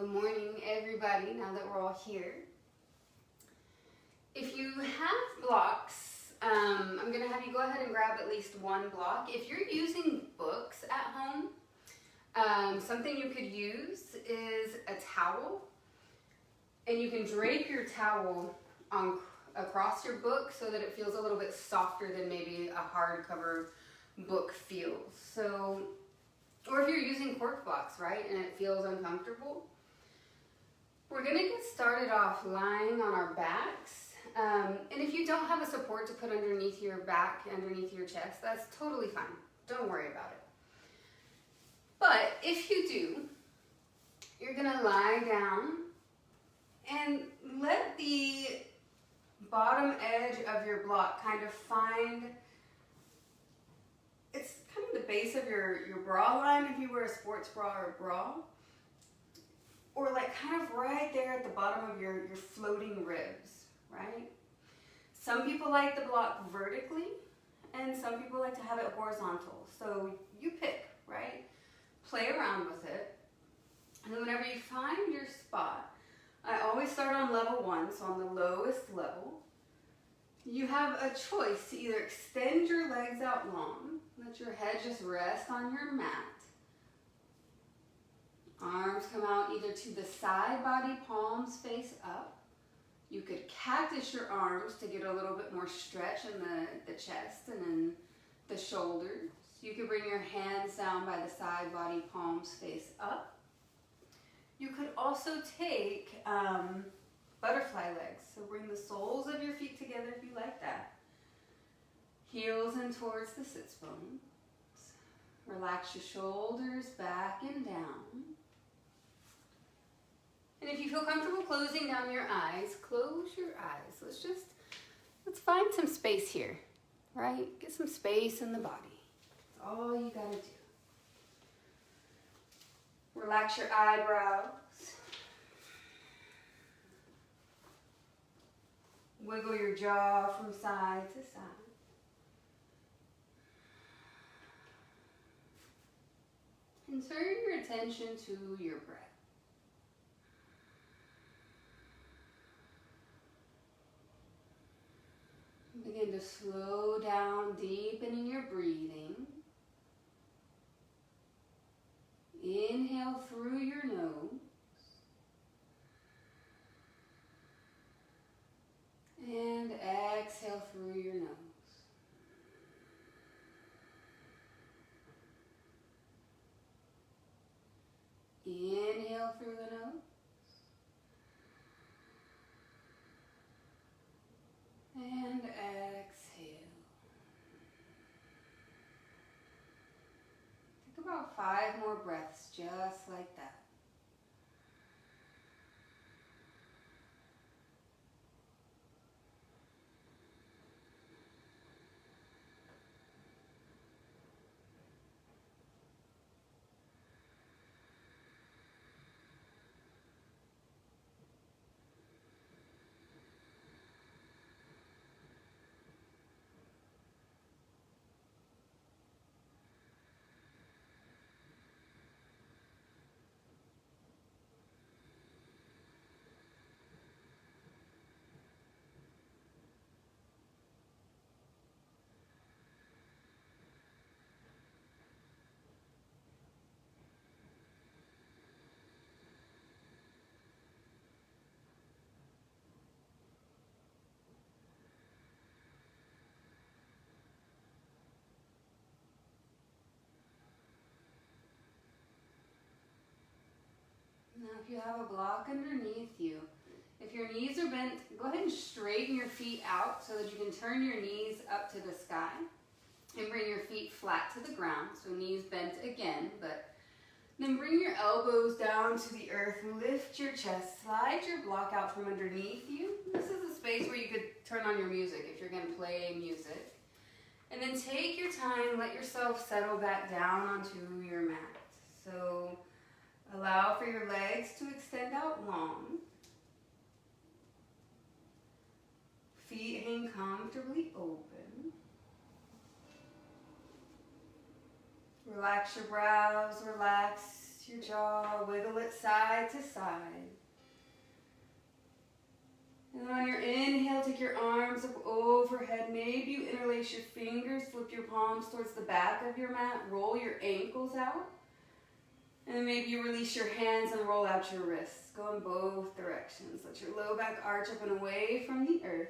Good morning, everybody, now that we're all here. If you have blocks, I'm going to have you go ahead and grab at least one block. If you're using books at home, something you could use is a towel. And you can drape your towel across your book so that it feels a little bit softer than maybe a hardcover book feels. So, or if you're using cork blocks, right, and it feels uncomfortable, we're going to get started off lying on our backs. And if you don't have a support to put underneath your back, underneath your chest, that's totally fine. Don't worry about it. But if you do, you're going to lie down and let the bottom edge of your block kind of find, it's kind of the base of your bra line if you wear a sports bra or bra. Or like kind of right there at the bottom of your floating ribs, right? Some people like the block vertically and some people like to have it horizontal. So you pick, right? Play around with it. And then whenever you find your spot, I always start on level 1, so on the lowest level. You have a choice to either extend your legs out long, let your head just rest on your mat. Arms come out either to the side body, palms face up. You could cactus your arms to get a little bit more stretch in the chest and in the shoulders. You could bring your hands down by the side body, palms face up. You could also take butterfly legs. So bring the soles of your feet together if you like that. Heels in towards the sits bones. Relax your shoulders back and down. And if you feel comfortable closing down your eyes, close your eyes. Let's find some space here, right? Get some space in the body. That's all you gotta do. Relax your eyebrows. Wiggle your jaw from side to side. And turn your attention to your breath. Begin to slow down, deepening your breathing. Inhale through your nose. And exhale through your nose. Inhale through the nose. And exhale. Take about 5 more breaths just like that. Now if you have a block underneath you, if your knees are bent, go ahead and straighten your feet out so that you can turn your knees up to the sky and bring your feet flat to the ground. So knees bent again, but then bring your elbows down to the earth, lift your chest, slide your block out from underneath you. This is a space where you could turn on your music if you're going to play music. And then take your time, let yourself settle back down onto your mat. So allow for your legs to extend out long. Feet hang comfortably open. Relax your brows, relax your jaw, wiggle it side to side. And on your inhale, take your arms up overhead. Maybe you interlace your fingers, flip your palms towards the back of your mat, roll your ankles out. And then maybe you release your hands and roll out your wrists. Go in both directions. Let your low back arch up and away from the earth.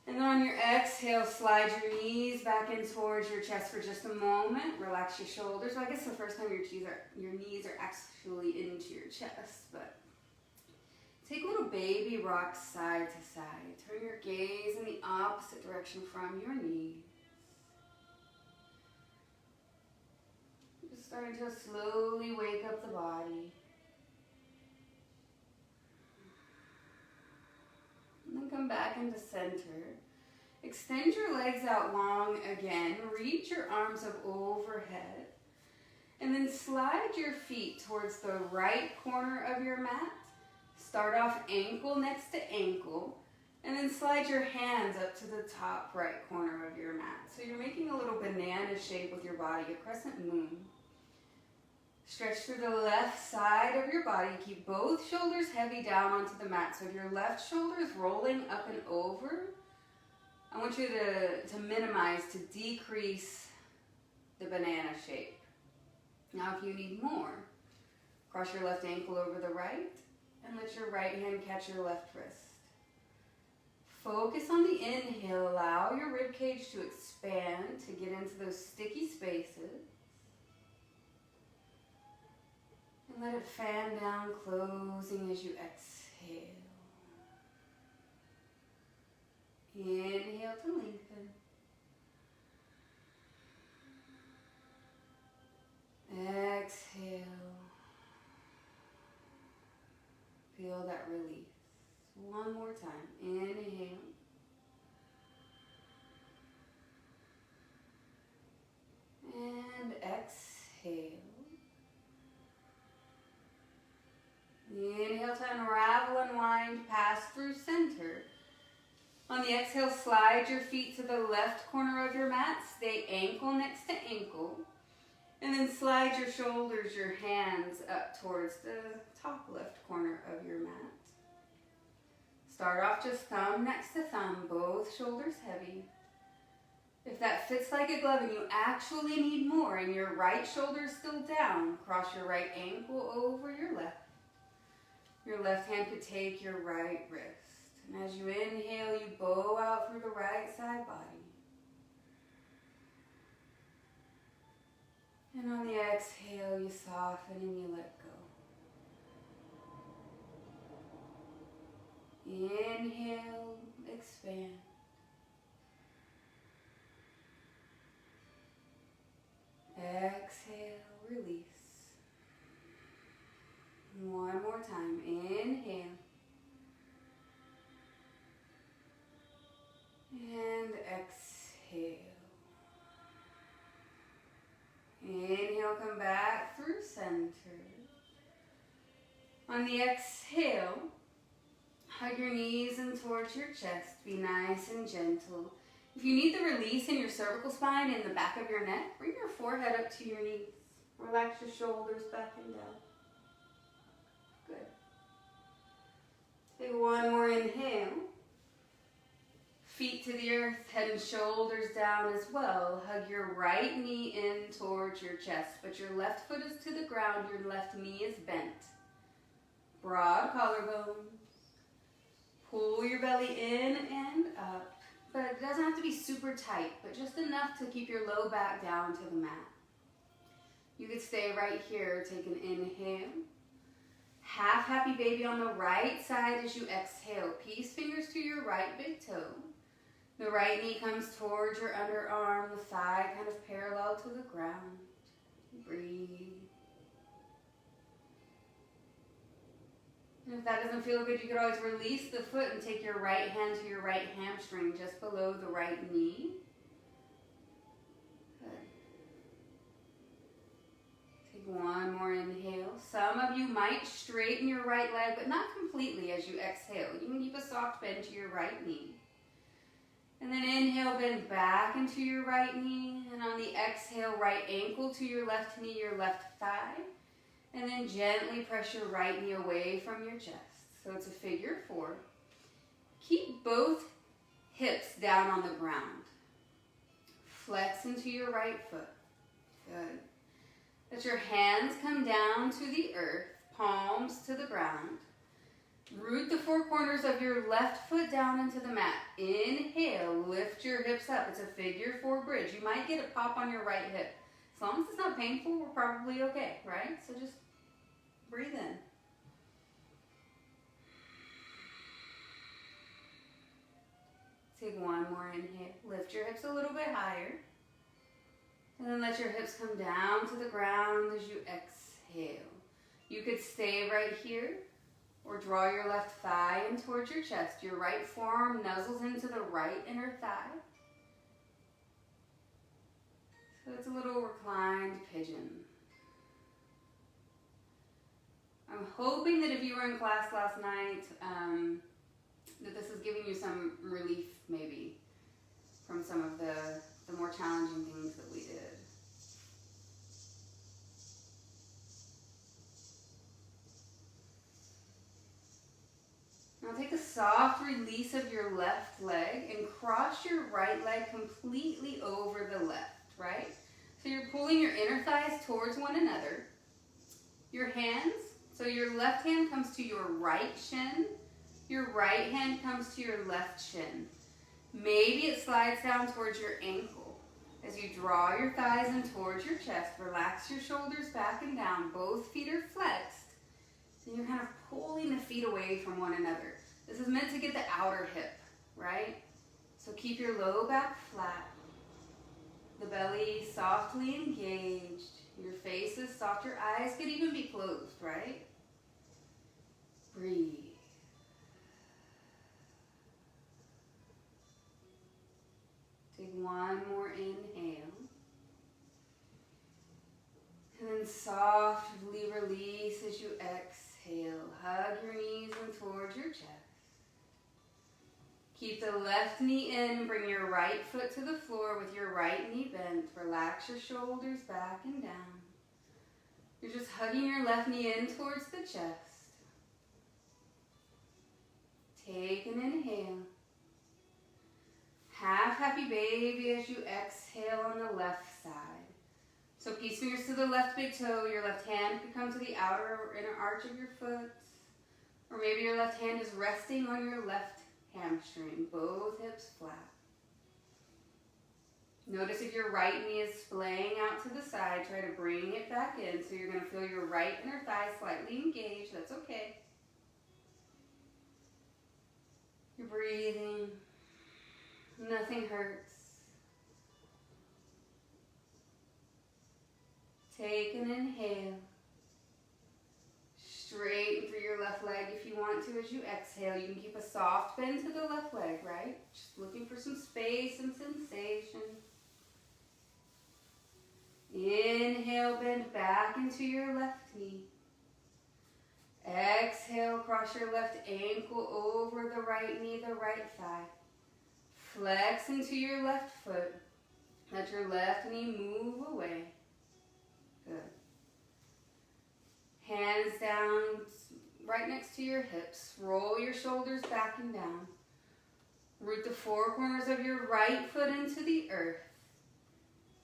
And then on your exhale, slide your knees back in towards your chest for just a moment. Relax your shoulders. Well, I guess the first time your knees are actually into your chest. But take a little baby rock side to side. Turn your gaze in the opposite direction from your knees. Just starting to slowly wake up the body. And then come back into center. Extend your legs out long again. Reach your arms up overhead. And then slide your feet towards the right corner of your mat. Start off ankle next to ankle. And then slide your hands up to the top right corner of your mat. So you're making a little banana shape with your body, a crescent moon. Stretch through the left side of your body. Keep both shoulders heavy down onto the mat. So if your left shoulder is rolling up and over, I want you to minimize, to decrease the banana shape. Now if you need more, cross your left ankle over the right and let your right hand catch your left wrist. Focus on the inhale. Allow your rib cage to expand, to get into those sticky spaces. And let it fan down, closing as you exhale. Inhale to lengthen. Exhale. Feel that release. One more time. Inhale. And exhale. Inhale to unravel and wind, pass through center. On the exhale, slide your feet to the left corner of your mat. Stay ankle next to ankle. And then slide your shoulders, your hands up towards the top left corner of your mat. Start off just thumb next to thumb, both shoulders heavy. If that fits like a glove and you actually need more and your right shoulder is still down, cross your right ankle over your left. Your left hand could take your right wrist. And as you inhale, you bow out through the right side body. And on the exhale, you soften and you let go. Inhale, expand. Exhale, release. One more time. Inhale. And exhale. Inhale, come back through center. On the exhale, hug your knees in towards your chest. Be nice and gentle. If you need the release in your cervical spine and the back of your neck, bring your forehead up to your knees. Relax your shoulders back and down. Good. Take one more inhale. Feet to the earth, head and shoulders down as well. Hug your right knee in towards your chest, but your left foot is to the ground, your left knee is bent. Broad collarbones. Pull your belly in and up, but it doesn't have to be super tight, but just enough to keep your low back down to the mat. You could stay right here, take an inhale. Half happy baby on the right side as you exhale. Peace fingers to your right big toe. The right knee comes towards your underarm, the thigh kind of parallel to the ground. Breathe. And if that doesn't feel good, you could always release the foot and take your right hand to your right hamstring just below the right knee. Good. Take one more inhale. Some of you might straighten your right leg, but not completely as you exhale. You can keep a soft bend to your right knee. And then inhale, bend back into your right knee. And on the exhale, right ankle to your left knee, your left thigh. And then gently press your right knee away from your chest. So it's a figure 4. Keep both hips down on the ground. Flex into your right foot. Good. Let your hands come down to the earth, palms to the ground. Root the 4 corners of your left foot down into the mat. Inhale, lift your hips up. It's a figure 4 bridge. You might get a pop on your right hip. As long as it's not painful, we're probably okay, right? So just breathe in. Take one more inhale. Lift your hips a little bit higher. And then let your hips come down to the ground as you exhale. You could stay right here or draw your left thigh in towards your chest. Your right forearm nuzzles into the right inner thigh. So it's a little reclined pigeon. I'm hoping that if you were in class last night, that this is giving you some relief maybe from some of the more challenging things that we did. Now take a soft release of your left leg and cross your right leg completely over the left, right? So you're pulling your inner thighs towards one another. Your hands, so your left hand comes to your right shin. Your right hand comes to your left shin. Maybe it slides down towards your ankle. As you draw your thighs in towards your chest, relax your shoulders back and down. Both feet are flexed. And you're kind of pulling the feet away from one another. This is meant to get the outer hip, right? So keep your low back flat. The belly softly engaged. Your face is soft. Your eyes could even be closed, right? Breathe. Take one more inhale. And then softly release as you exhale. Hug your knees in towards your chest. Keep the left knee in. Bring your right foot to the floor with your right knee bent. Relax your shoulders back and down. You're just hugging your left knee in towards the chest. Take an inhale. Half happy baby as you exhale on the left side. So peace fingers to the left big toe. Your left hand could come to the outer or inner arch of your foot. Or maybe your left hand is resting on your left hamstring. Both hips flat. Notice if your right knee is splaying out to the side. Try to bring it back in. So you're going to feel your right inner thigh slightly engaged. That's okay. You're breathing. Nothing hurts. Take an inhale. Straighten through your left leg if you want to as you exhale. You can keep a soft bend to the left leg, right? Just looking for some space and sensation. Inhale, bend back into your left knee. Exhale, cross your left ankle over the right knee, the right thigh. Flex into your left foot. Let your left knee move away. Good. Hands down right next to your hips. Roll your shoulders back and down. Root the 4 corners of your right foot into the earth.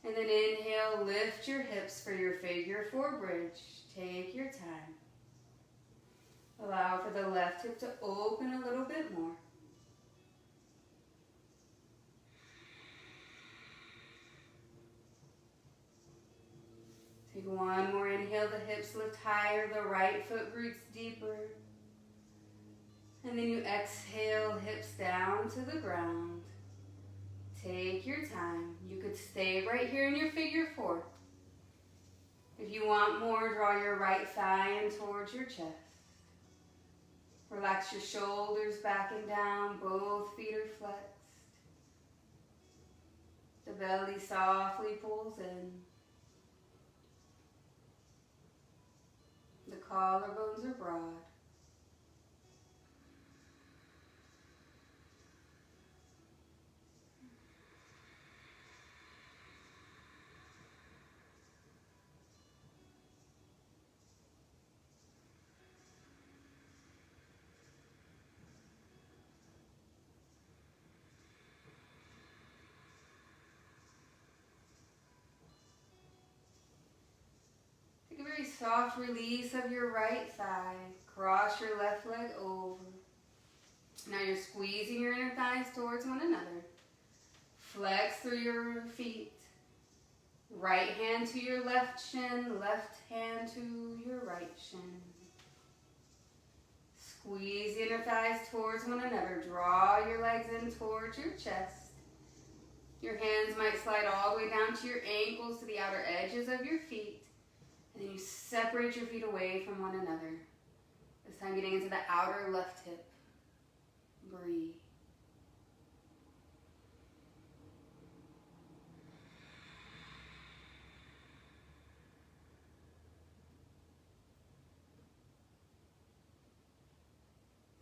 And then inhale, lift your hips for your figure 4 bridge. Take your time. Allow for the left hip to open a little bit more. Take one more inhale, the hips lift higher, the right foot roots deeper. And then you exhale, hips down to the ground. Take your time. You could stay right here in your figure 4. If you want more, draw your right thigh in towards your chest. Relax your shoulders back and down, both feet are flexed. The belly softly pulls in. The collarbones are broad. very soft release of your right thigh. Cross your left leg over. Now you're squeezing your inner thighs towards one another. Flex through your feet. Right hand to your left shin, left hand to your right shin. Squeeze the inner thighs towards one another. Draw your legs in towards your chest. Your hands might slide all the way down to your ankles, to the outer edges of your feet. And then you separate your feet away from one another. This time getting into the outer left hip. Breathe.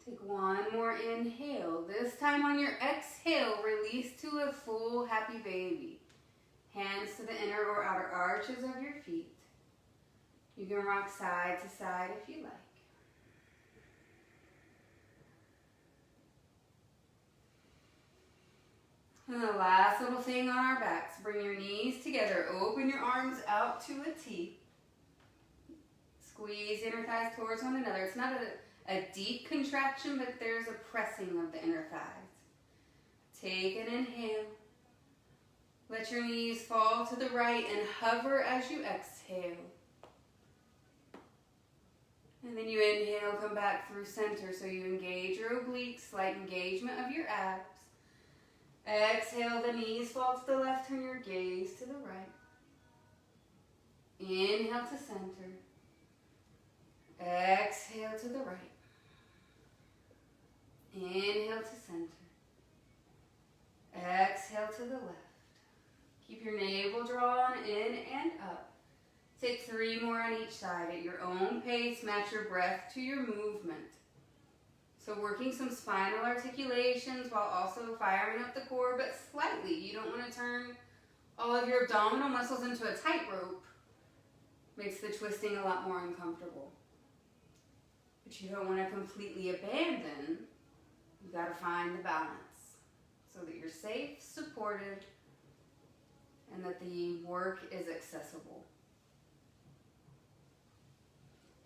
Take one more inhale. This time on your exhale, release to a full happy baby. Hands to the inner or outer arches of your feet. You can rock side to side if you like. And the last little thing on our backs, bring your knees together. Open your arms out to a T. Squeeze inner thighs towards one another. It's not a deep contraction, but there's a pressing of the inner thighs. Take an inhale. Let your knees fall to the right and hover as you exhale. And then you inhale, come back through center. So you engage your obliques, slight engagement of your abs. Exhale, the knees fall to the left, turn your gaze to the right. Inhale to center. Exhale to the right. Inhale to center. Exhale to the left. Keep your navel drawn in and up. Take 3 more on each side. At your own pace, match your breath to your movement. So working some spinal articulations while also firing up the core, but slightly. You don't want to turn all of your abdominal muscles into a tightrope. Makes the twisting a lot more uncomfortable. But you don't want to completely abandon. You got to find the balance so that you're safe, supported, and that the work is accessible.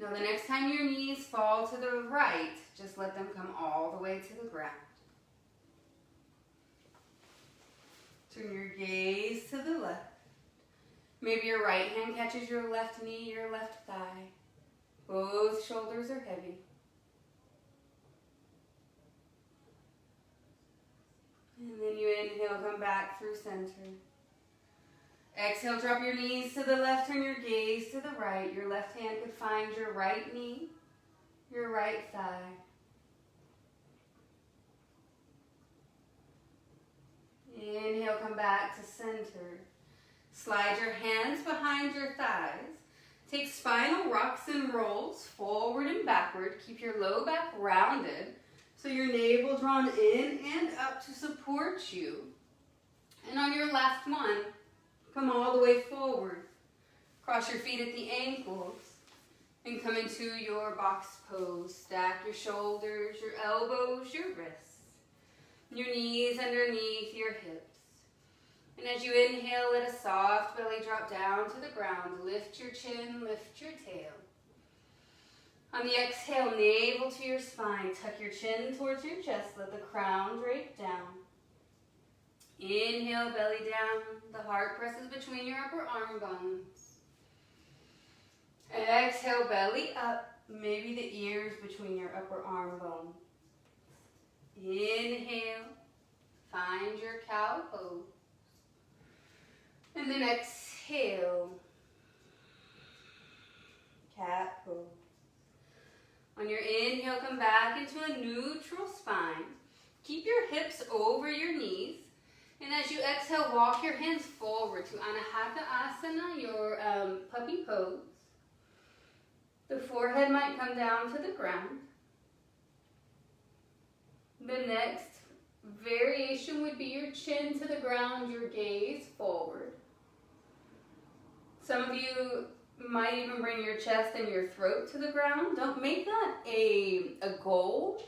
Now the next time your knees fall to the right, just let them come all the way to the ground. Turn your gaze to the left. Maybe your right hand catches your left knee, your left thigh. Both shoulders are heavy. And then you inhale, come back through center. Exhale, drop your knees to the left, turn your gaze to the right. Your left hand could find your right knee, your right thigh. Inhale, come back to center. Slide your hands behind your thighs. Take spinal rocks and rolls forward and backward. Keep your low back rounded so your navel drawn in and up to support you. And on your last one, come all the way forward. Cross your feet at the ankles and come into your box pose. Stack your shoulders, your elbows, your wrists, your knees underneath your hips. And as you inhale, let a soft belly drop down to the ground. Lift your chin, lift your tail. On the exhale, navel to your spine. Tuck your chin towards your chest. Let the crown drape down. Inhale, belly down. The heart presses between your upper arm bones. Exhale, belly up. Maybe the ears between your upper arm bones. Inhale. Find your cow pose. And then exhale. Cat pose. On your inhale, come back into a neutral spine. Keep your hips over your knees. And as you exhale, walk your hands forward to Anahata Asana, your puppy pose. The forehead might come down to the ground. The next variation would be your chin to the ground, your gaze forward. Some of you might even bring your chest and your throat to the ground. Don't make that a goal.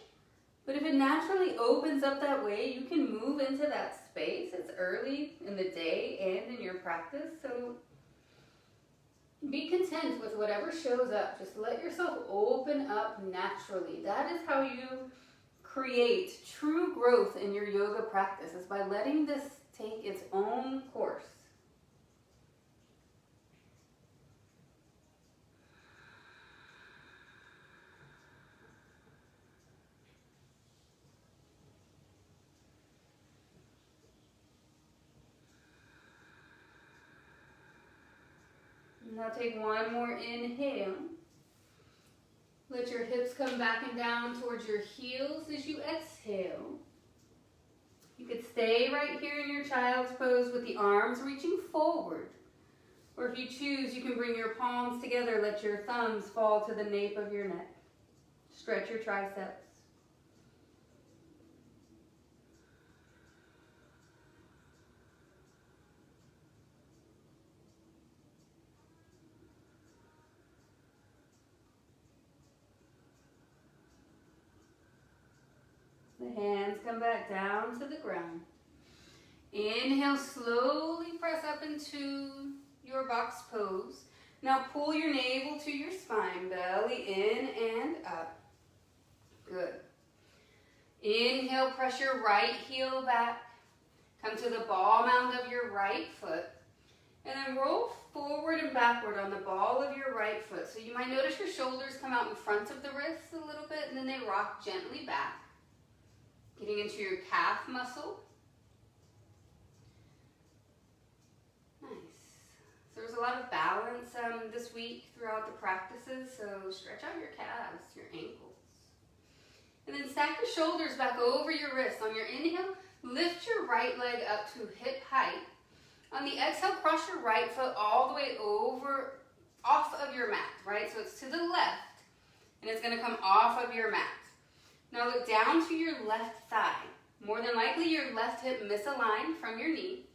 But if it naturally opens up that way, you can move into that space. It's early in the day and in your practice, so Be content with whatever shows up. Just let yourself open up naturally. That is how you create true growth in your yoga practice, is by letting this take its own course. Now take one more inhale. Let your hips come back and down towards your heels as you exhale. You could stay right here in your child's pose with the arms reaching forward. Or if you choose, you can bring your palms together. Let your thumbs fall to the nape of your neck. Stretch your triceps. The hands come back down to the ground. Inhale, slowly press up into your box pose. Now pull your navel to your spine, belly in and up. Good. Inhale, press your right heel back. Come to the ball mound of your right foot. And then roll forward and backward on the ball of your right foot. So you might notice your shoulders come out in front of the wrists a little bit, and then they rock gently back. Getting into your calf muscle. Nice. So there's a lot of balance this week throughout the practices, so stretch out your calves, your ankles. And then stack your shoulders back over your wrists. On your inhale, lift your right leg up to hip height. On the exhale, cross your right foot all the way over, off of your mat, right? So it's to the left, and it's gonna come off of your mat. Now look down to your left thigh. More than likely your left hip misaligned from your knee.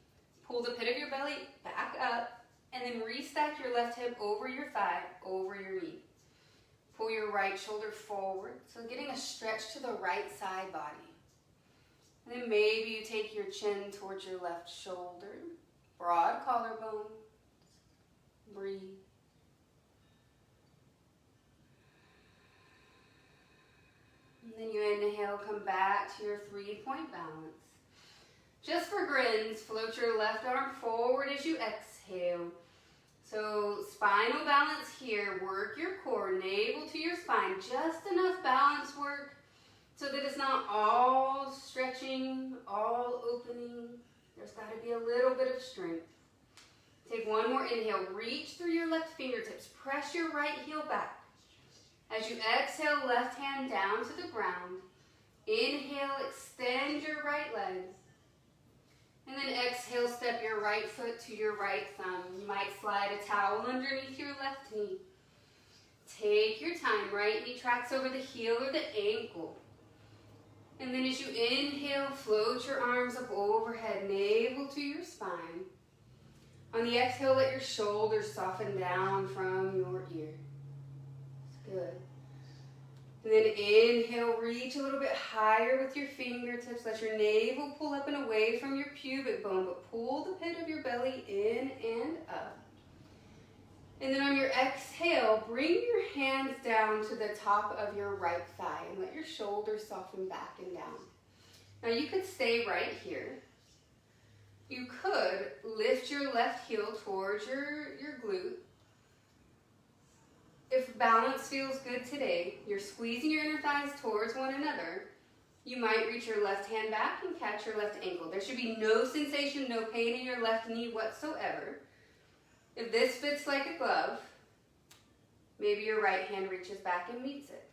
Pull the pit of your belly back up and then restack your left hip over your thigh, over your knee. Pull your right shoulder forward, so getting a stretch to the right side body. And then maybe you take your chin towards your left shoulder. Broad collarbone. Breathe. And then you inhale, come back to your 3-point balance. Just for grins, float your left arm forward as you exhale. So spinal balance here, work your core, navel to your spine. Just enough balance work so that it's not all stretching, all opening. There's got to be a little bit of strength. Take one more inhale, reach through your left fingertips, press your right heel back. As you exhale, left hand down to the ground. Inhale, extend your right leg. And then exhale, step your right foot to your right thumb. You might slide a towel underneath your left knee. Take your time. Right knee tracks over the heel or the ankle. And then as you inhale, float your arms up overhead, navel to your spine. On the exhale, let your shoulders soften down from your ear. Good. And then inhale, reach a little bit higher with your fingertips. Let your navel pull up and away from your pubic bone, but pull the pit of your belly in and up. And then on your exhale, bring your hands down to the top of your right thigh and let your shoulders soften back and down. Now you could stay right here. You could lift your left heel towards your glute. If balance feels good today, you're squeezing your inner thighs towards one another. You might reach your left hand back and catch your left ankle. There should be no sensation, no pain in your left knee whatsoever. If this fits like a glove, maybe your right hand reaches back and meets it.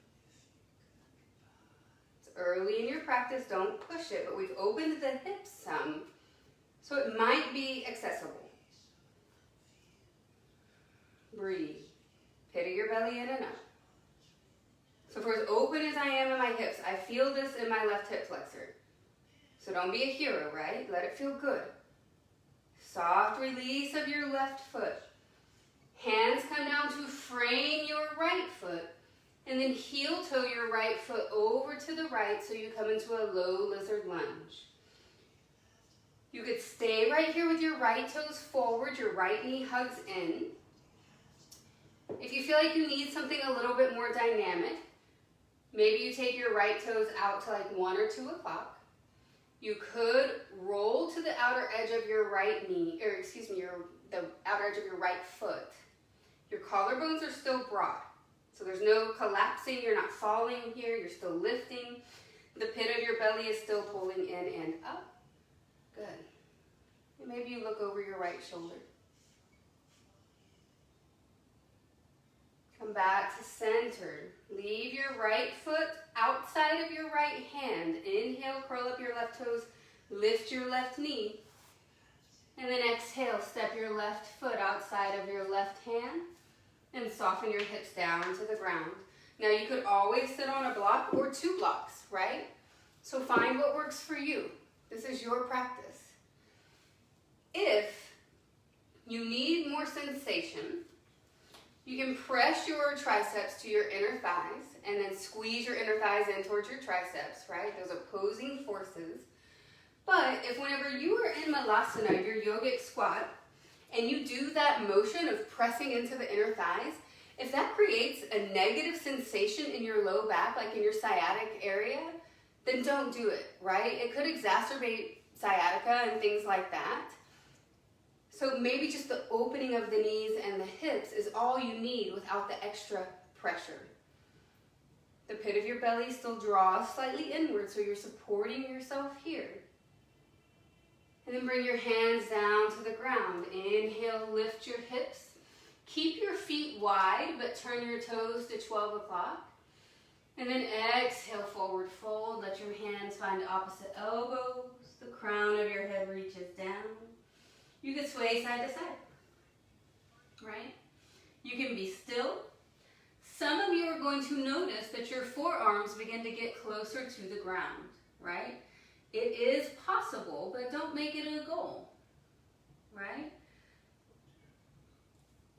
It's early in your practice, don't push it, but we've opened the hips some, so it might be accessible. Breathe. Pit of your belly in and up. So for as open as I am in my hips, I feel this in my left hip flexor. So don't be a hero, right? Let it feel good. Soft release of your left foot. Hands come down to frame your right foot. And then heel toe your right foot over to the right so you come into a low lizard lunge. You could stay right here with your right toes forward. Your right knee hugs in. If you feel like you need something a little bit more dynamic, maybe you take your right toes out to like 1 or 2 o'clock. You could roll to the outer edge of your right knee, or excuse me, the outer edge of your right foot. Your collarbones are still broad, so there's no collapsing, you're not falling here, you're still lifting. The pit of your belly is still pulling in and up. Good. And maybe you look over your right shoulder. Come back to center. Leave your right foot outside of your right hand. Inhale, curl up your left toes, lift your left knee. And then exhale, step your left foot outside of your left hand and soften your hips down to the ground. Now you could always sit on a block or 2 blocks, right? So find what works for you. This is your practice. If you need more sensation, you can press your triceps to your inner thighs and then squeeze your inner thighs in towards your triceps, right? Those opposing forces. But if whenever you are in Malasana, your yogic squat, and you do that motion of pressing into the inner thighs, if that creates a negative sensation in your low back, like in your sciatic area, then don't do it, right? It could exacerbate sciatica and things like that. So maybe just the opening of the knees and the hips is all you need without the extra pressure. The pit of your belly still draws slightly inward, so you're supporting yourself here. And then bring your hands down to the ground. Inhale, lift your hips. Keep your feet wide, but turn your toes to 12 o'clock. And then exhale, forward fold. Let your hands find opposite elbows. The crown of your head reaches down. You can sway side to side, right? You can be still. Some of you are going to notice that your forearms begin to get closer to the ground, right? It is possible, but don't make it a goal, right?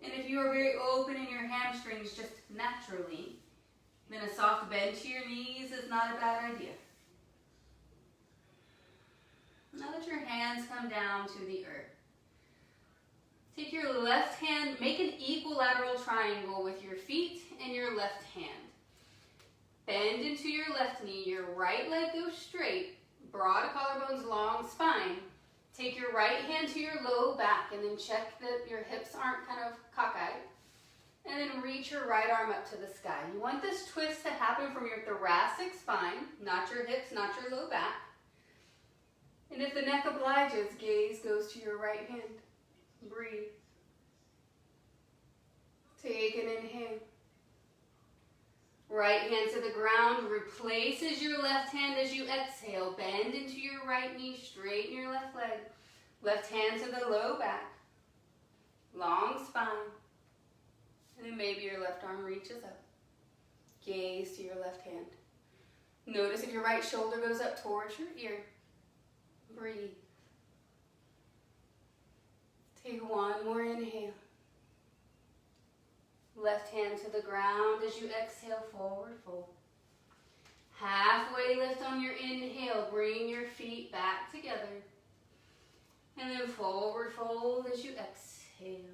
And if you are very open in your hamstrings just naturally, then a soft bend to your knees is not a bad idea. Now let your hands come down to the earth. Take your left hand, make an equilateral triangle with your feet and your left hand. Bend into your left knee, your right leg goes straight, broad collarbones, long spine. Take your right hand to your low back and then check that your hips aren't kind of cockeyed. And then reach your right arm up to the sky. You want this twist to happen from your thoracic spine, not your hips, not your low back. And if the neck obliges, gaze goes to your right hand. Breathe. Take an inhale. Right hand to the ground, replaces your left hand as you exhale. Bend into your right knee, straighten your left leg. Left hand to the low back. Long spine. And then maybe your left arm reaches up. Gaze to your left hand. Notice if your right shoulder goes up towards your ear. Breathe. Take one more inhale. Left hand to the ground as you exhale, forward fold. Halfway lift on your inhale, bring your feet back together. And then forward fold as you exhale.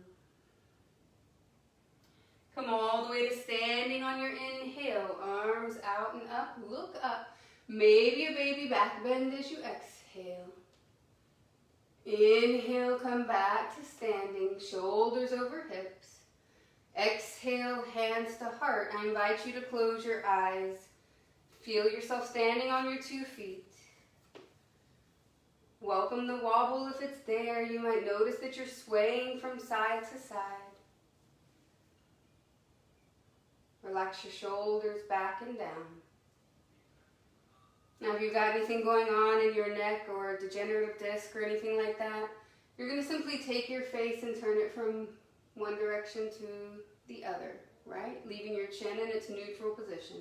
Come all the way to standing on your inhale, arms out and up, look up. Maybe a baby back bend as you exhale. Inhale, come back to standing, shoulders over hips. Exhale, hands to heart. I invite you to close your eyes. Feel yourself standing on your 2 feet. Welcome the wobble if it's there. You might notice that you're swaying from side to side. Relax your shoulders back and down. Now if you've got anything going on in your neck or a degenerative disc or anything like that, you're going to simply take your face and turn it from one direction to the other, right? Leaving your chin in its neutral position.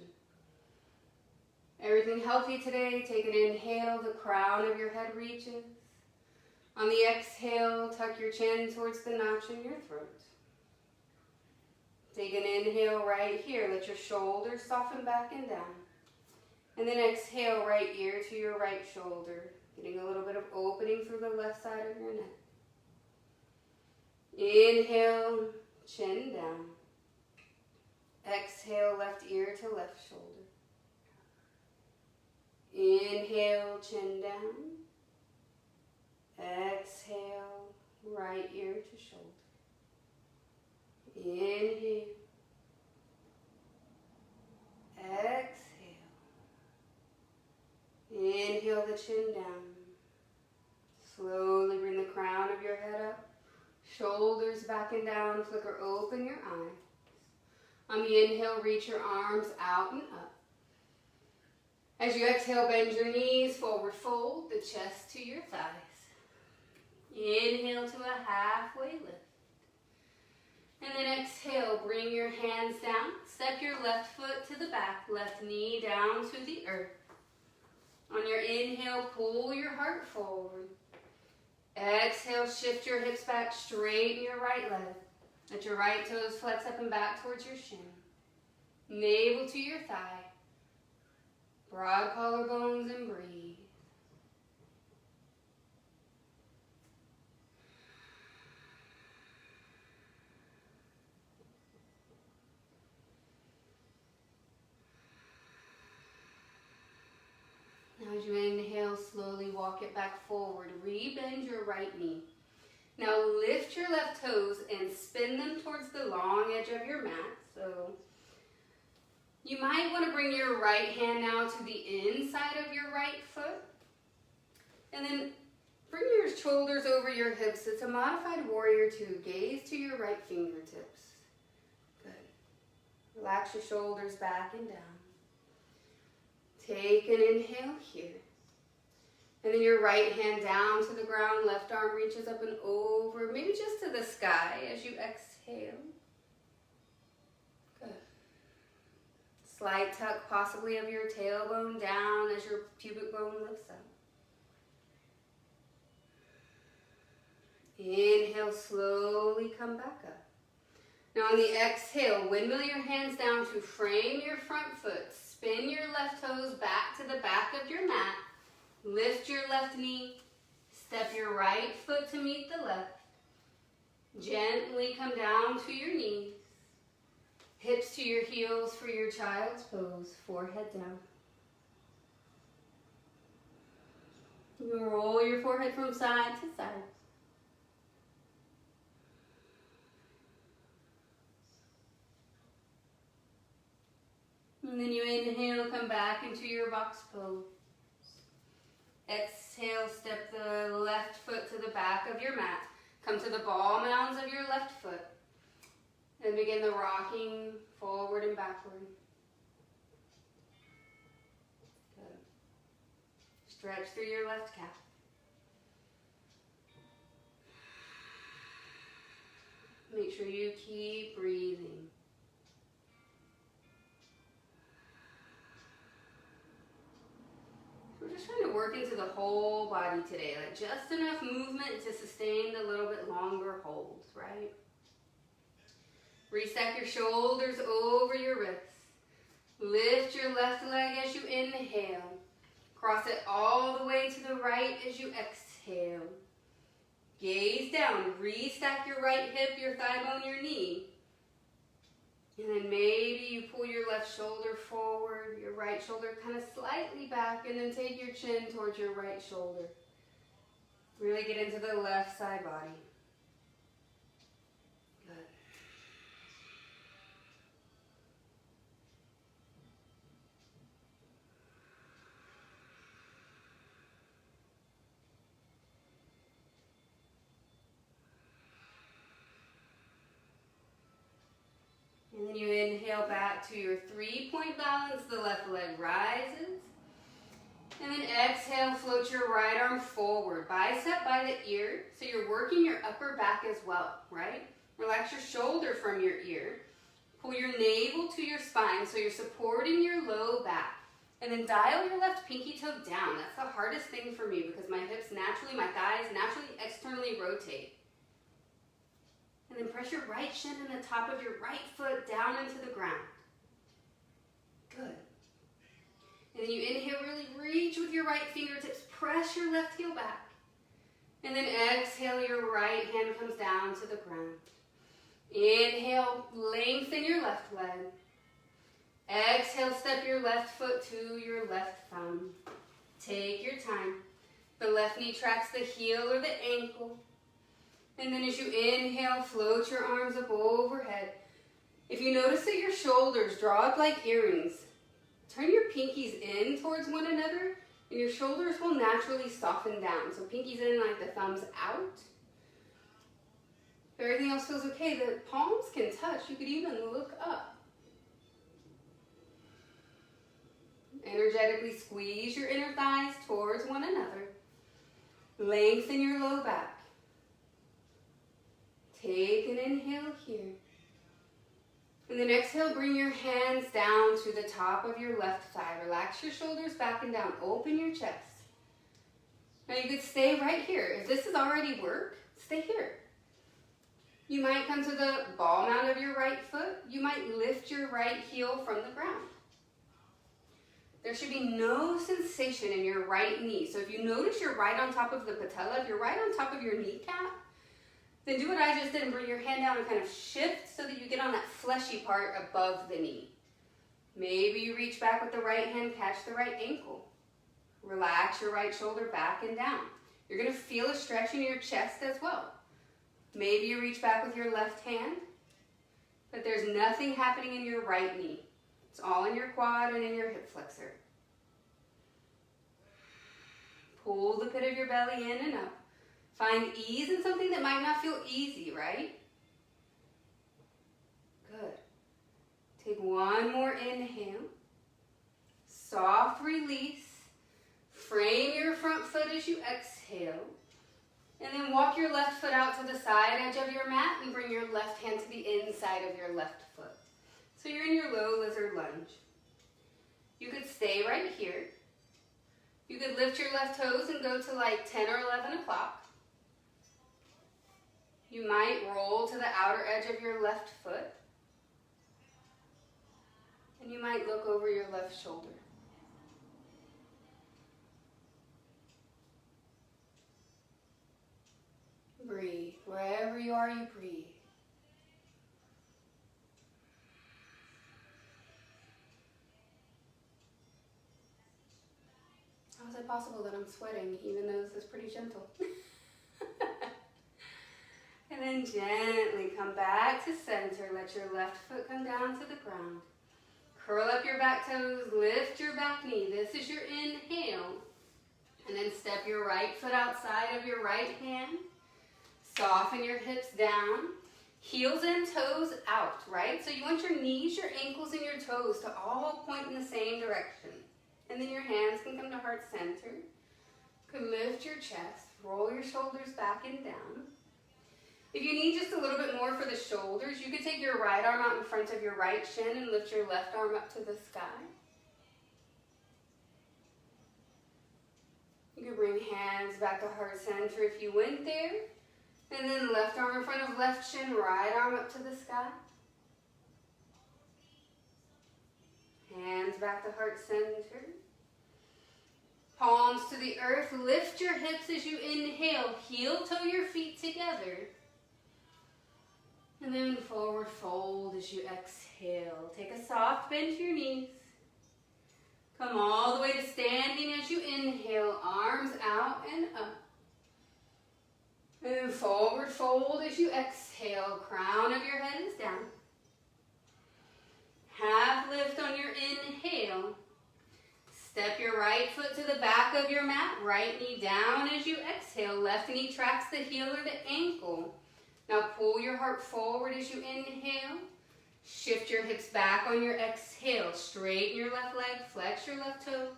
Everything healthy today, take an inhale, the crown of your head reaches. On the exhale, tuck your chin towards the notch in your throat. Take an inhale right here, let your shoulders soften back and down. And then exhale, right ear to your right shoulder, getting a little bit of opening through the left side of your neck. Inhale, chin down. exhale, left ear to left shoulder. Inhale, chin down. Exhale, right ear to shoulder. Inhale. Exhale. Inhale the chin down. Slowly bring the crown of your head up. Shoulders back and down. Flicker open your eyes. On the inhale, reach your arms out and up. As you exhale, bend your knees, forward fold the chest to your thighs. Inhale to a halfway lift. And then exhale, bring your hands down. Step your left foot to the back, left knee down to the earth. On your inhale, pull your heart forward. Exhale, shift your hips back, straighten your right leg. Let your right toes flex up and back towards your shin. Navel to your thigh. Broad collarbones and breathe. Now as you inhale, slowly walk it back forward. Rebend your right knee. Now lift your left toes and spin them towards the long edge of your mat. So you might want to bring your right hand now to the inside of your right foot. And then bring your shoulders over your hips. It's a modified warrior two. Gaze to your right fingertips. Good. Relax your shoulders back and down. Take an inhale here. And then your right hand down to the ground, left arm reaches up and over, maybe just to the sky as you exhale. Good. Slight tuck possibly of your tailbone down as your pubic bone lifts up. Inhale, slowly come back up. Now on the exhale, windmill your hands down to frame your front foot. Spin your left toes back to the back of your mat. Lift your left knee. Step your right foot to meet the left. Gently come down to your knees. Hips to your heels for your child's pose. Forehead down. You roll your forehead from side to side. And then you inhale, come back into your box pose. Exhale, step the left foot to the back of your mat. Come to the ball mounds of your left foot. And begin the rocking forward and backward. Good. Stretch through your left calf. Make sure you keep breathing. We're just trying to work into the whole body today, like just enough movement to sustain the little bit longer holds, right? Restack your shoulders over your wrists. Lift your left leg as you inhale. Cross it all the way to the right as you exhale. Gaze down, restack your right hip, your thigh bone, your knee. And then maybe you pull your left shoulder forward, your right shoulder kind of slightly back, and then take your chin towards your right shoulder. Really get into the left side body. Good. And then you inhale back to your 3-point balance. The left leg rises. And then exhale, float your right arm forward, bicep by the ear. So you're working your upper back as well, right? Relax your shoulder from your ear. Pull your navel to your spine so you're supporting your low back. And then dial your left pinky toe down. That's the hardest thing for me because my hips naturally, my thighs naturally externally rotate. And then press your right shin and the top of your right foot down into the ground. Good. And then you inhale, really reach with your right fingertips. Press your left heel back. And then exhale, your right hand comes down to the ground. Inhale, lengthen your left leg. Exhale, step your left foot to your left thumb. Take your time. The left knee tracks the heel or the ankle. And then as you inhale, float your arms up overhead. If you notice that your shoulders draw up like earrings, turn your pinkies in towards one another and your shoulders will naturally soften down. So pinkies in like the thumbs out. If everything else feels okay, the palms can touch. You could even look up. Energetically squeeze your inner thighs towards one another. Lengthen your low back. Take an inhale here. And then exhale, bring your hands down to the top of your left thigh. Relax your shoulders back and down. Open your chest. Now you could stay right here. If this is already work, stay here. You might come to the ball mount of your right foot. You might lift your right heel from the ground. There should be no sensation in your right knee. So if you notice you're right on top of the patella, if you're right on top of your kneecap, then do what I just did and bring your hand down and kind of shift so that you get on that fleshy part above the knee. Maybe you reach back with the right hand, catch the right ankle. Relax your right shoulder back and down. You're going to feel a stretch in your chest as well. Maybe you reach back with your left hand, but there's nothing happening in your right knee. It's all in your quad and in your hip flexor. Pull the pit of your belly in and up. Find ease in something that might not feel easy, right? Good. Take one more inhale. Soft release. Frame your front foot as you exhale. And then walk your left foot out to the side edge of your mat and bring your left hand to the inside of your left foot. So you're in your low lizard lunge. You could stay right here. You could lift your left toes and go to like 10 or 11 o'clock. You might roll to the outer edge of your left foot. And you might look over your left shoulder. Breathe. Wherever you are, you breathe. How is it possible that I'm sweating even though this is pretty gentle? And then gently come back to center. Let your left foot come down to the ground. Curl up your back toes, lift your back knee. This is your inhale. And then step your right foot outside of your right hand. Soften your hips down. Heels and toes out, right? So you want your knees, your ankles, and your toes to all point in the same direction. And then your hands can come to heart center. You can lift your chest, roll your shoulders back and down. If you need just a little bit more for the shoulders, you could take your right arm out in front of your right shin and lift your left arm up to the sky. You could bring hands back to heart center if you went there. And then left arm in front of left shin, right arm up to the sky. Hands back to heart center. Palms to the earth. Lift your hips as you inhale. Heel toe your feet together. And then forward fold as you exhale. Take a soft bend to your knees. Come all the way to standing as you inhale. Arms out and up. And then forward fold as you exhale. Crown of your head is down. Half lift on your inhale. Step your right foot to the back of your mat. Right knee down as you exhale. Left knee tracks the heel or the ankle. Now pull your heart forward as you inhale. Shift your hips back on your exhale. Straighten your left leg. Flex your left toe.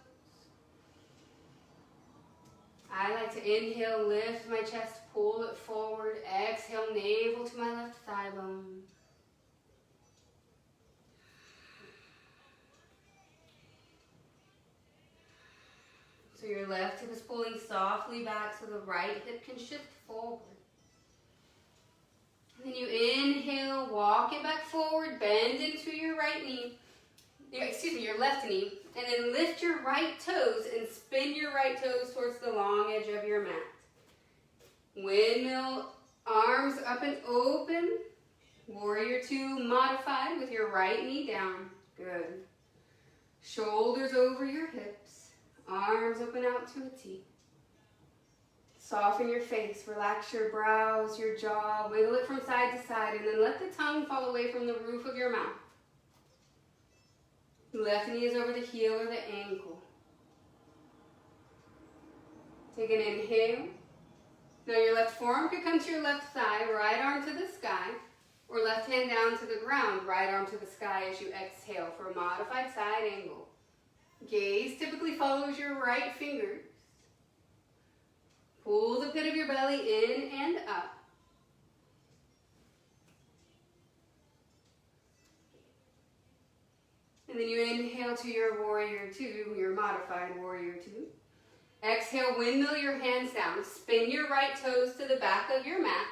I like to inhale, lift my chest, pull it forward. Exhale, navel to my left thigh bone. So your left hip is pulling softly back so the right hip can shift forward. And then you inhale, walk it back forward, bend into your right knee. Your left knee. And then lift your right toes and spin your right toes towards the long edge of your mat. Windmill, arms up and open. Warrior 2 modified with your right knee down. Good. Shoulders over your hips, arms open out to a T. Soften your face, relax your brows, your jaw, wiggle it from side to side, and then let the tongue fall away from the roof of your mouth. Left knee is over the heel or the ankle. Take an inhale. Now your left forearm could come to your left thigh, right arm to the sky, or left hand down to the ground, right arm to the sky as you exhale for a modified side angle. Gaze typically follows your right fingers. Pull the pit of your belly in and up. And then you inhale to your warrior two, your modified warrior two. Exhale, windmill your hands down. Spin your right toes to the back of your mat.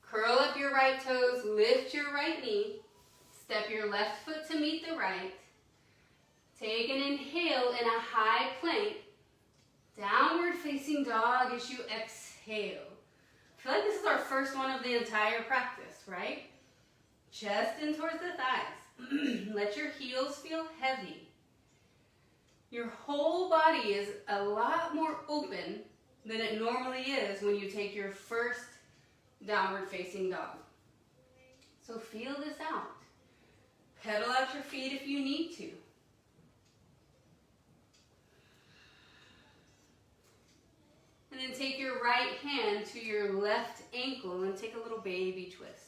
Curl up your right toes, lift your right knee. Step your left foot to meet the right. Take an inhale in a high plank. Downward facing dog as you exhale. I feel like this is our first one of the entire practice, right? Chest in towards the thighs. Let your heels feel heavy. Your whole body is a lot more open than it normally is when you take your first downward facing dog. So feel this out. Pedal out your feet if you need to. And then take your right hand to your left ankle and take a little baby twist.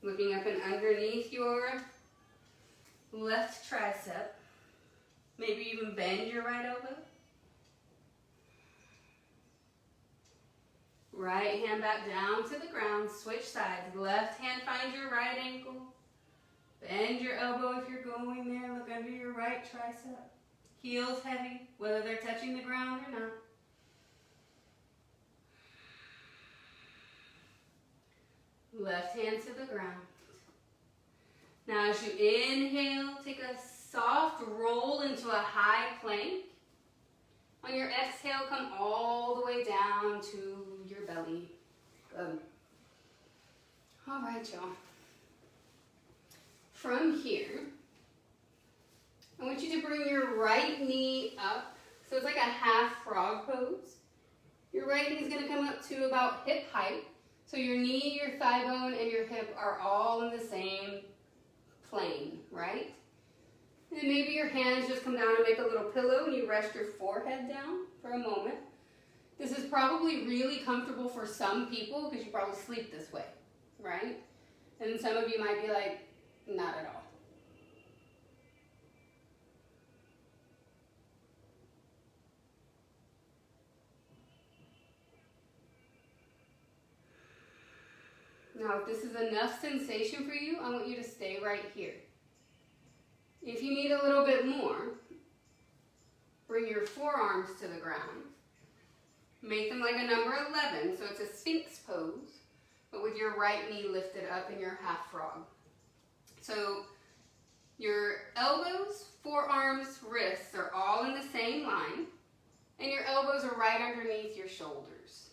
Looking up and underneath your left tricep. Maybe even bend your right elbow. Right hand back down to the ground. Switch sides. Left hand finds your right ankle. Bend your elbow if you're going there. Look under your right tricep. Heels heavy, whether they're touching the ground or not. Left hand to the ground. Now as you inhale, take a soft roll into a high plank. On your exhale, come all the way down to your belly. Good. All right, y'all. From here, I want you to bring your right knee up. So it's like a half frog pose. Your right knee is going to come up to about hip height. So your knee, your thigh bone, and your hip are all in the same plane, right? And then maybe your hands just come down and make a little pillow and you rest your forehead down for a moment. This is probably really comfortable for some people because you probably sleep this way, right? And then some of you might be like, not at all. Now, if this is enough sensation for you, I want you to stay right here. If you need a little bit more, bring your forearms to the ground. Make them like a number 11, so it's a Sphinx pose, but with your right knee lifted up in your half frog. So your elbows, forearms, wrists are all in the same line, and your elbows are right underneath your shoulders.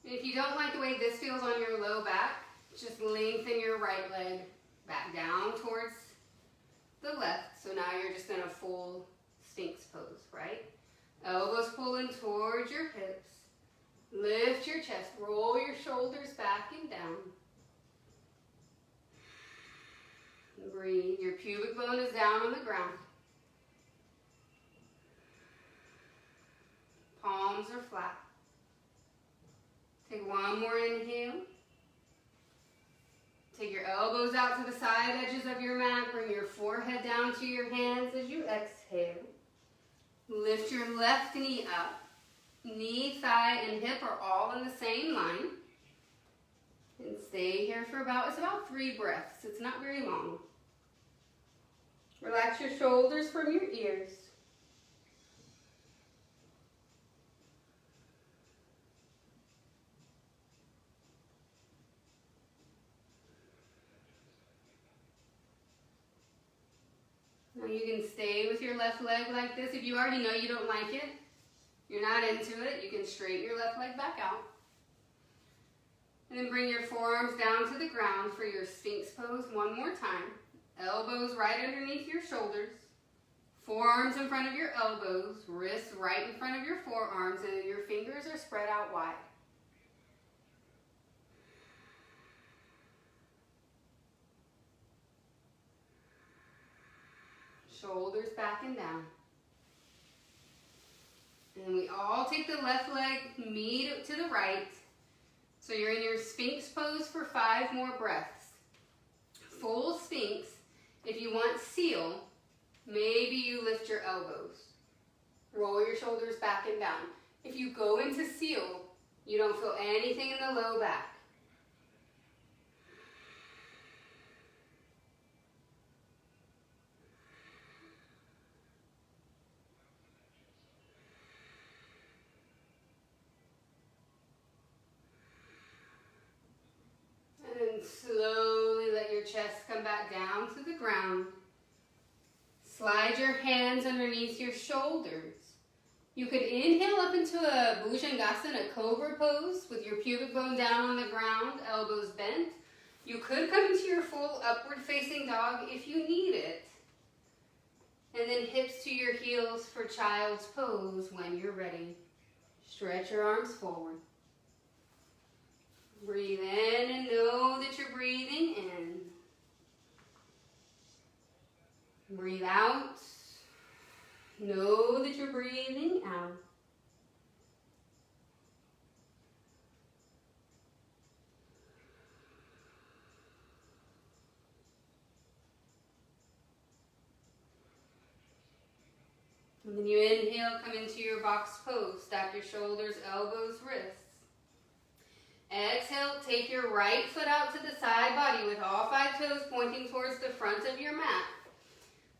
And if you don't like the way this feels on your low back, just lengthen your right leg back down towards the left. So now you're just in a full Sphinx pose, right? Elbows pulling towards your hips. Lift your chest. Roll your shoulders back and down. And breathe. Your pubic bone is down on the ground. Palms are flat. Take one more inhale. Take your elbows out to the side edges of your mat. Bring your forehead down to your hands as you exhale. Lift your left knee up. Knee, thigh, and hip are all in the same line. And stay here for about 3 breaths. It's not very long. Relax your shoulders from your ears. Now you can stay with your left leg like this. If you already know you don't like it, you're not into it, you can straighten your left leg back out. And then bring your forearms down to the ground for your Sphinx pose one more time. Elbows right underneath your shoulders. Forearms in front of your elbows. Wrists right in front of your forearms. And your fingers are spread out wide. Shoulders back and down. And we all take the left leg knee to the right. So you're in your Sphinx pose for 5 more breaths. Full Sphinx. If you want seal, maybe you lift your elbows. Roll your shoulders back and down. If you go into seal, you don't feel anything in the low back. And slowly let your chest come back down to the ground. Slide your hands underneath your shoulders. You could inhale up into a Bhujangasana, a cobra pose with your pubic bone down on the ground, elbows bent. You could come into your full upward facing dog if you need it. And then hips to your heels for child's pose when you're ready. Stretch your arms forward. Breathe in and know that you're breathing in. Breathe out. Know that you're breathing out. And then you inhale, come into your box pose. Stack your shoulders, elbows, wrists. Exhale, take your right foot out to the side body with all 5 toes pointing towards the front of your mat.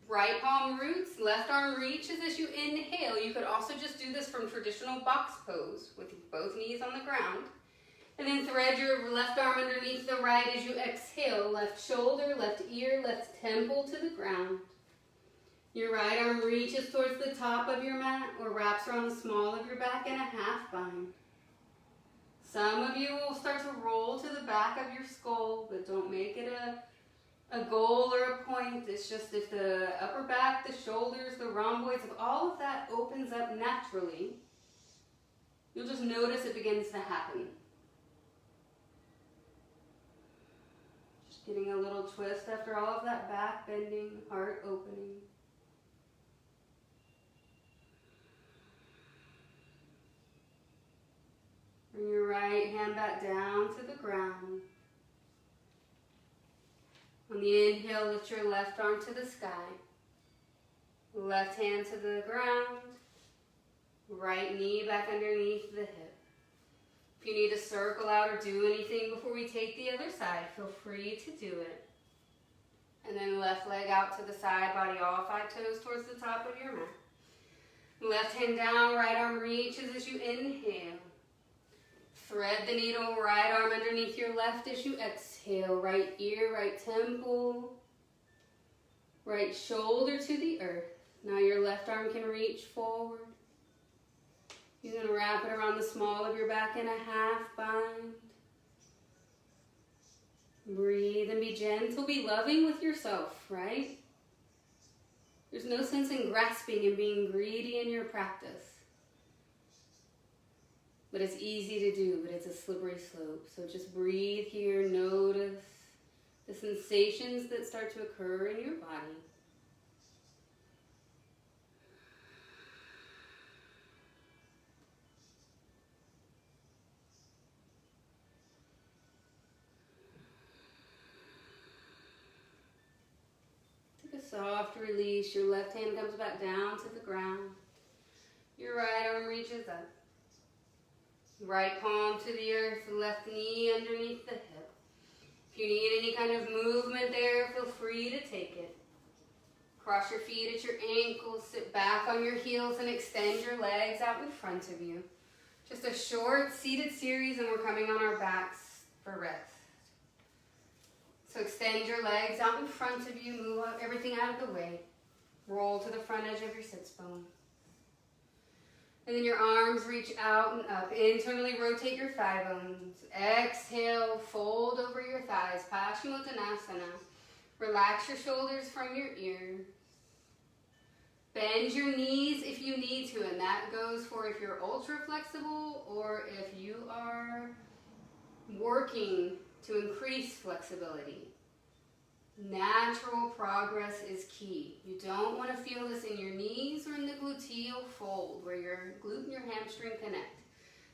Right palm roots, left arm reaches as you inhale. You could also just do this from traditional box pose with both knees on the ground. And then thread your left arm underneath the right as you exhale. Left shoulder, left ear, left temple to the ground. Your right arm reaches towards the top of your mat or wraps around the small of your back in a half bind. Some of you will start to roll to the back of your skull, but don't make it a goal or a point. It's just if the upper back, the shoulders, the rhomboids, if all of that opens up naturally, you'll just notice it begins to happen. Just getting a little twist after all of that back bending, heart opening. Bring your right hand back down to the ground. On the inhale, lift your left arm to the sky. Left hand to the ground. Right knee back underneath the hip. If you need to circle out or do anything before we take the other side, feel free to do it. And then left leg out to the side, body all 5 toes towards the top of your mat. Left hand down, right arm reaches as you inhale. Thread the needle, right arm underneath your left as you exhale. Right ear, right temple. Right shoulder to the earth. Now your left arm can reach forward. You're going to wrap it around the small of your back in a half bind. Breathe and be gentle. Be loving with yourself, right? There's no sense in grasping and being greedy in your practice. But it's easy to do, but it's a slippery slope. So just breathe here, notice the sensations that start to occur in your body. Take a soft release. Your left hand comes back down to the ground. Your right arm reaches up. Right palm to the earth, left knee underneath the hip. If you need any kind of movement there, feel free to take it. Cross your feet at your ankles, sit back on your heels and extend your legs out in front of you. Just a short seated series and we're coming on our backs for rest. So extend your legs out in front of you, move everything out of the way. Roll to the front edge of your sits bone. And then your arms reach out and up. Internally rotate your thigh bones. Exhale, fold over your thighs. Paschimottanasana. Relax your shoulders from your ears. Bend your knees if you need to, and that goes for if you're ultra flexible or if you are working to increase flexibility. Natural progress is key. You don't want to feel this in your knees or in the gluteal fold where your glute and your hamstring connect.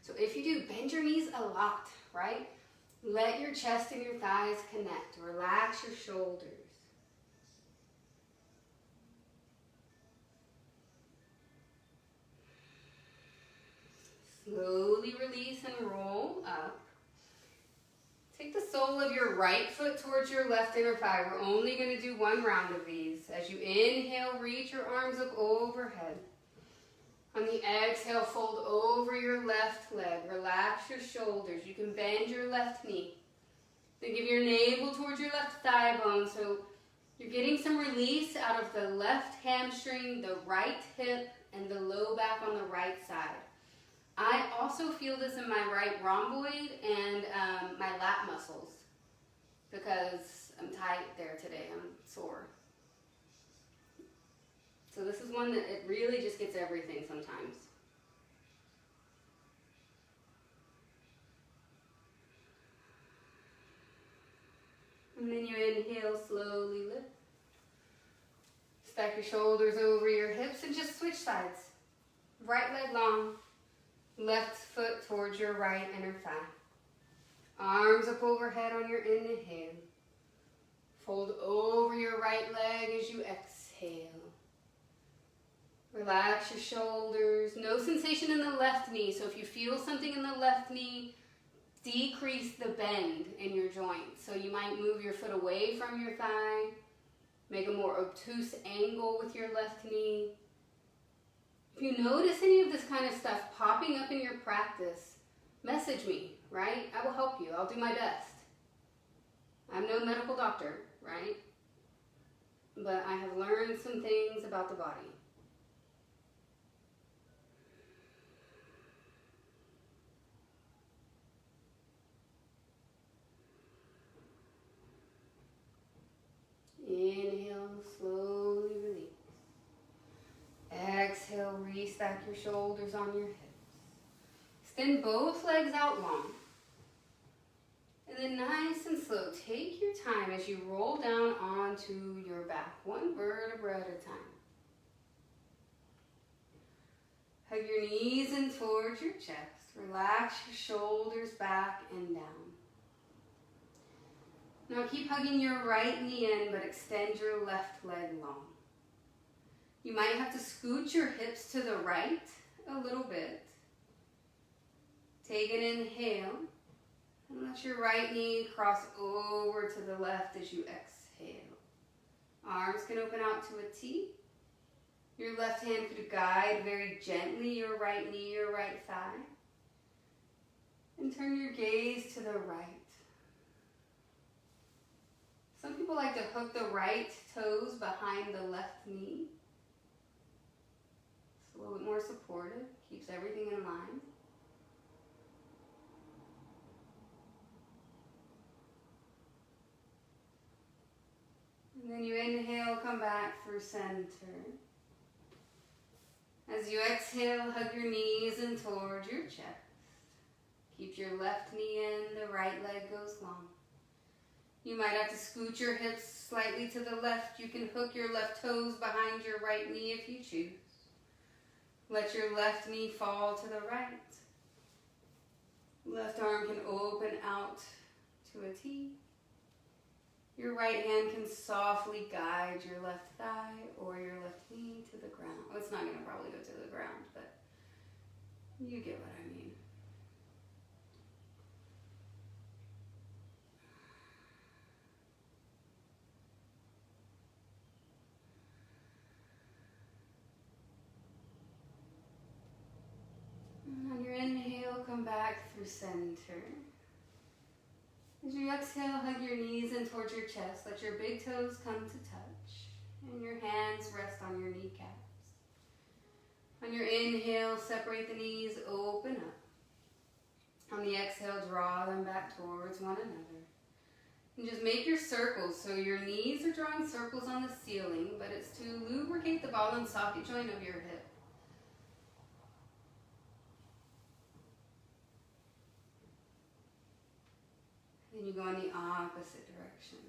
So if you do, bend your knees a lot, right? Let your chest and your thighs connect. Relax your shoulders. Slowly release and roll up. Take the sole of your right foot towards your left inner thigh. We're only going to do one round of these. As you inhale, reach your arms up overhead. On the exhale, fold over your left leg. Relax your shoulders. You can bend your left knee. Then give your navel towards your left thigh bone. So you're getting some release out of the left hamstring, the right hip, and the low back on the right side. I also feel this in my right rhomboid and my lat muscles because I'm tight there today. I'm sore. So this is one that it really just gets everything sometimes. And then you inhale, slowly lift. Stack your shoulders over your hips and just switch sides. Right leg long. Left foot towards your right inner thigh. Arms up overhead on your inhale. Fold over your right leg as you exhale. Relax your shoulders. No sensation in the left knee. So if you feel something in the left knee, decrease the bend in your joint. So you might move your foot away from your thigh. Make a more obtuse angle with your left knee. If you notice any of this kind of stuff popping up in your practice, message me, right? I will help you. I'll do my best. I'm no medical doctor, right? But I have learned some things about the body. Inhale, slowly release. Exhale, restack your shoulders on your hips. Extend both legs out long. And then nice and slow, take your time as you roll down onto your back, one vertebra at a time. Hug your knees in towards your chest. Relax your shoulders back and down. Now keep hugging your right knee in, but extend your left leg long. You might have to scoot your hips to the right a little bit. Take an inhale and let your right knee cross over to the left as you exhale. Arms can open out to a T. Your left hand could guide very gently your right knee, your right thigh. And turn your gaze to the right. Some people like to hook the right toes behind the left knee. It's a little bit more supportive, keeps everything in line. And then you inhale, come back through center. As you exhale, hug your knees in towards your chest. Keep your left knee in, the right leg goes long. You might have to scoot your hips slightly to the left. You can hook your left toes behind your right knee if you choose. Let your left knee fall to the right. Left arm can open out to a T. Your right hand can softly guide your left thigh or your left knee to the ground. Oh, it's not going to probably go to the ground, but you get what I mean. And on your inhale, come back through center. As you exhale, hug your knees in towards your chest. Let your big toes come to touch. And your hands rest on your kneecaps. On your inhale, separate the knees, open up. On the exhale, draw them back towards one another. And just make your circles. So your knees are drawing circles on the ceiling, but it's to lubricate the ball and socket joint of your hip. Then you go in the opposite direction.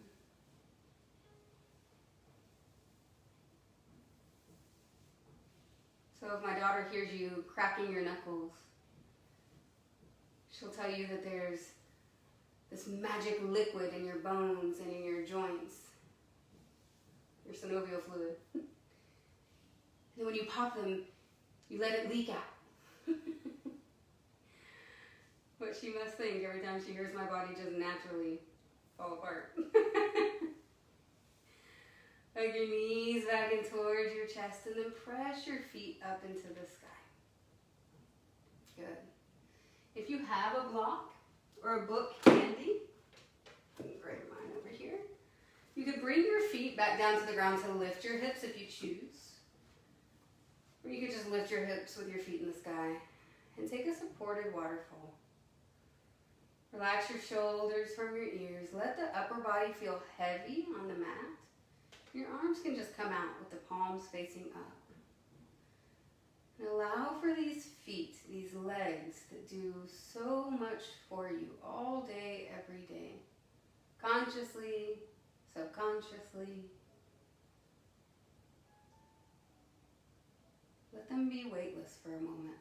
So if my daughter hears you cracking your knuckles, she'll tell you that there's this magic liquid in your bones and in your joints, your synovial fluid. And then when you pop them, you let it leak out. What she must think every time she hears my body just naturally fall apart. Hug your knees back and towards your chest, and then press your feet up into the sky. Good. If you have a block or a book handy, let me grab mine over here. You could bring your feet back down to the ground to lift your hips if you choose. Or you could just lift your hips with your feet in the sky and take a supported waterfall. Relax your shoulders from your ears. Let the upper body feel heavy on the mat. Your arms can just come out with the palms facing up. And allow for these feet, these legs that do so much for you all day, every day. Consciously, subconsciously. Let them be weightless for a moment.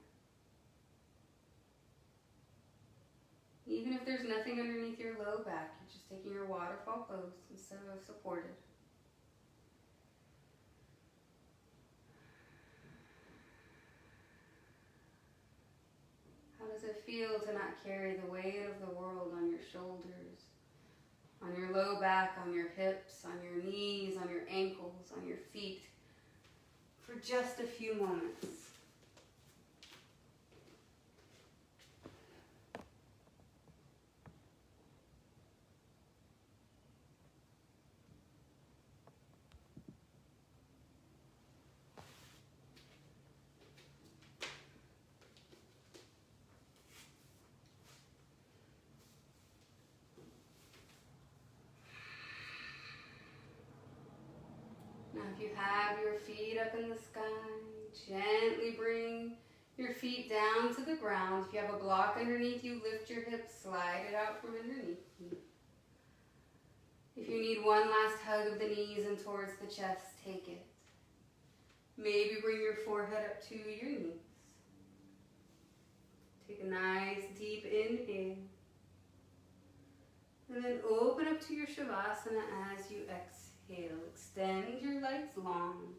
Even if there's nothing underneath your low back, you're just taking your waterfall pose instead of supported. How does it feel to not carry the weight of the world on your shoulders, on your low back, on your hips, on your knees, on your ankles, on your feet, for just a few moments? Now if you have your feet up in the sky, gently bring your feet down to the ground. If you have a block underneath you, lift your hips, slide it out from underneath you. If you need one last hug of the knees and towards the chest, take it. Maybe bring your forehead up to your knees. Take a nice deep inhale. And then open up to your Shavasana as you exhale. Extend your legs long.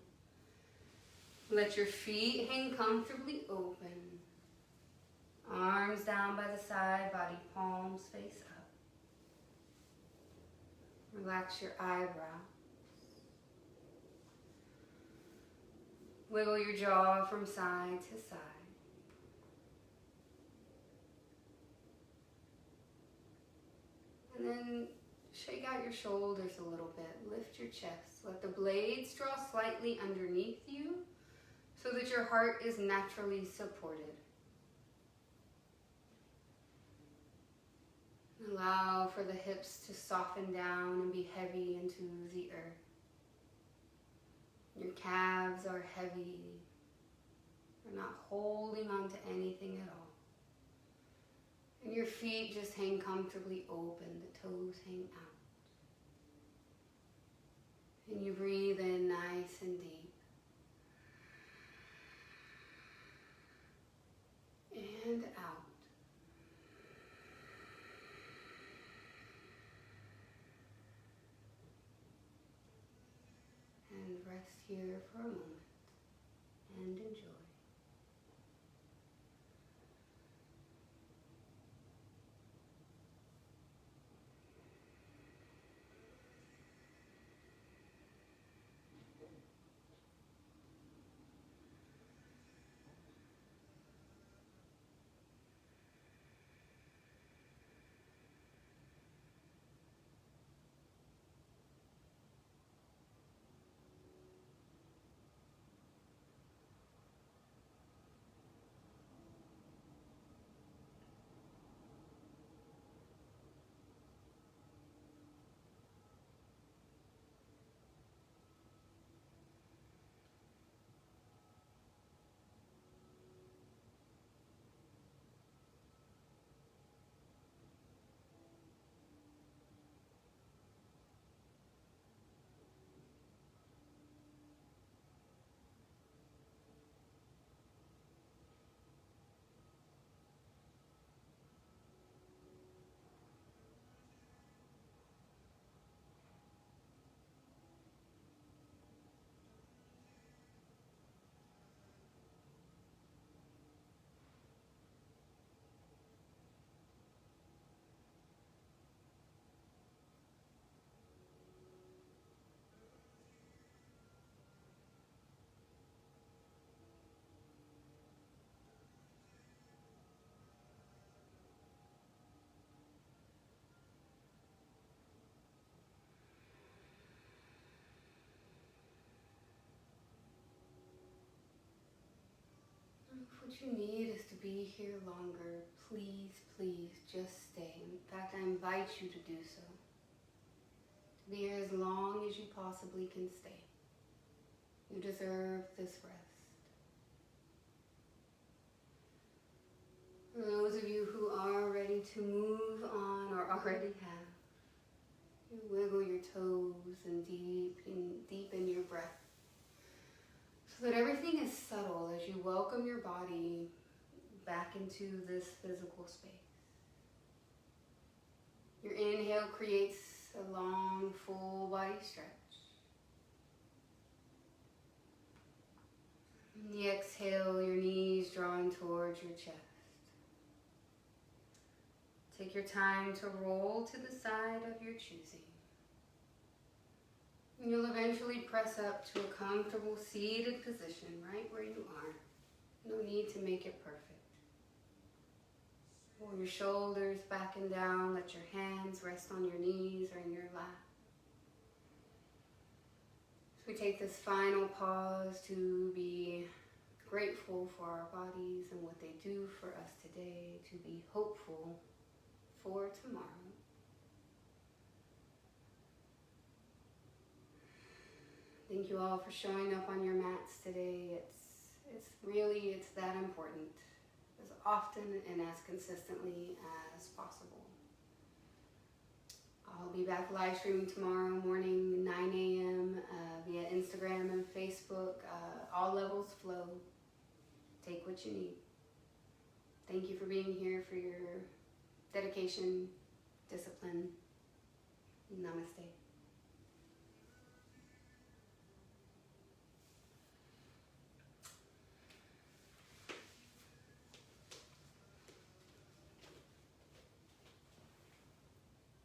Let your feet hang comfortably open. Arms down by the side, body palms face up. Relax your eyebrows. Wiggle your jaw from side to side. And then shake out your shoulders a little bit. Lift your chest. Let the blades draw slightly underneath you so that your heart is naturally supported. Allow for the hips to soften down and be heavy into the earth. Your calves are heavy. They're not holding on to anything at all. And your feet just hang comfortably open, the toes hang out. And you breathe in nice and deep. And out. And rest here for a moment and enjoy. what you need is to be here longer. Please, please, just stay. In fact, I invite you to do so. To be here as long as you possibly can stay. You deserve this rest. For those of you who are ready to move on or already have, you wiggle your toes and deepen your breath so that everything is subtle as you welcome your body back into this physical space. Your inhale creates a long, full body stretch. And the exhale, your knees drawing towards your chest. Take your time to roll to the side of your choosing. And you'll eventually press up to a comfortable seated position right where you are. No need to make it perfect. Roll your shoulders back and down. Let your hands rest on your knees or in your lap. So we take this final pause to be grateful for our bodies and what they do for us today, to be hopeful for tomorrow. Thank you all for showing up on your mats today. It's that important, as often and as consistently as possible. I'll be back live streaming tomorrow morning, 9 a.m. Via Instagram and Facebook. All levels flow. Take what you need. Thank you for being here, for your dedication, discipline. Namaste.